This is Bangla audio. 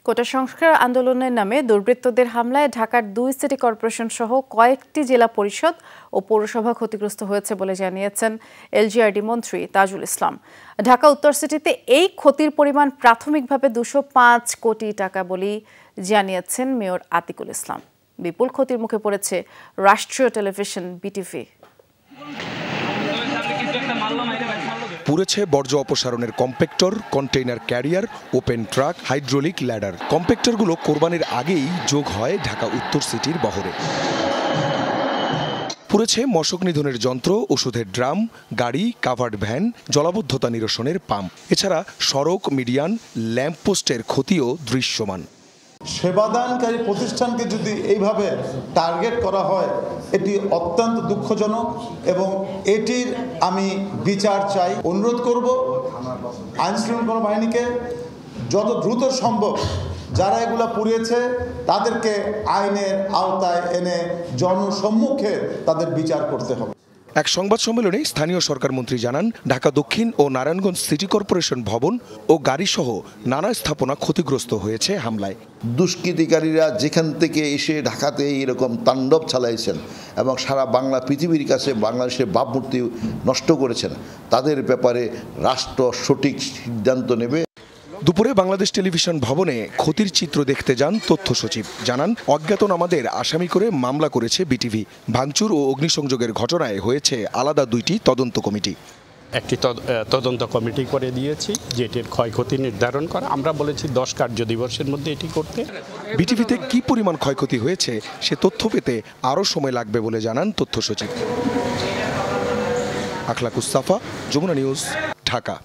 কোটা সংস্কার আন্দোলনের নামে দুর্বৃত্তদের হামলায় ঢাকার 2 সিটি কর্পোরেশন সহ কয়েকটি জেলা পরিষদ ও পৌরসভা ক্ষতিগ্রস্ত হয়েছে বলে জানিয়েছেন এলজিআরডি মন্ত্রী তাজুল ইসলাম। ঢাকা উত্তর সিটিতে এই ক্ষতির পরিমাণ প্রাথমিকভাবে 205 কোটি টাকা বলে জানিয়েছেন মেয়র আতিকুল ইসলাম। বিপুল ক্ষতির মুখে পড়েছে রাষ্ট্রীয় টেলিভিশন বিটিভি। পুড়েছে বর্জ্য অপসারণের compactor, container carrier, open truck, hydraulic ladder. কম্প্যাক্টরগুলো কোরবানির আগেই যোগ হয় ঢাকা উত্তর সিটির বহরে। পুড়েছে মশক নিধনের যন্ত্র, ওষুধের ড্রাম, গাড়ি, কাভার্ড ভ্যান, জলাবদ্ধতা নিরসনের পাম্প। এছাড়া সড়ক, মিডিয়ান, ল্যাম্পপোস্টের ক্ষতিও দৃশ্যমান। সেবাদানকারী প্রতিষ্ঠানকে যদি এইভাবে টার্গেট করা হয়, এটি অত্যন্ত দুঃখজনক এবং এটির আমি বিচার চাই। অনুরোধ করব আইনশৃঙ্খলা বাহিনীকে যত দ্রুত সম্ভব যারা এগুলা পুড়িয়েছে তাদেরকে আইনের আওতায় এনে জনসম্মুখে তাদের বিচার করতে হবে। এক সংবাদ সম্মেলনে স্থানীয় সরকার মন্ত্রী জানান, ঢাকা দক্ষিণ ও নারায়ণগঞ্জ সিটি কর্পোরেশন ভবন ও গাড়িসহ নানা স্থাপনা ক্ষতিগ্রস্ত হয়েছে হামলায়। দুষ্কৃতিকারীরা যেখান থেকে এসে ঢাকাতে এরকম তাণ্ডব চালাইছেন এবং সারা বাংলা পৃথিবীর কাছে বাংলাদেশের ভাবমূর্তি নষ্ট করেছেন, তাদের ব্যাপারে রাষ্ট্র সঠিক সিদ্ধান্ত নেবে। দুপুরে বাংলাদেশ টেলিভিশন ভবনে ক্ষতির চিত্র দেখতে যান তথ্য সচিব। জানান, অজ্ঞাতনামাদের আসামি করে মামলা করেছে বিটিভি। ভাঙচুর ও অগ্নিসংযোগের ঘটনায় হয়েছে আলাদা 2টি তদন্ত কমিটি। একটি তদন্ত কমিটি করে দিয়েছি যেটির ক্ষয়ক্ষতি নির্ধারণ করা। আমরা বলেছি 10 কার্য দিবসের মধ্যে এটি করতে। বিটিভিতে কি পরিমাণ ক্ষয়ক্ষতি হয়েছে সে তথ্য পেতে আরও সময় লাগবে বলে জানান তথ্য সচিব। আখলাকুস সাফা, যমুনা নিউজ, ঢাকা।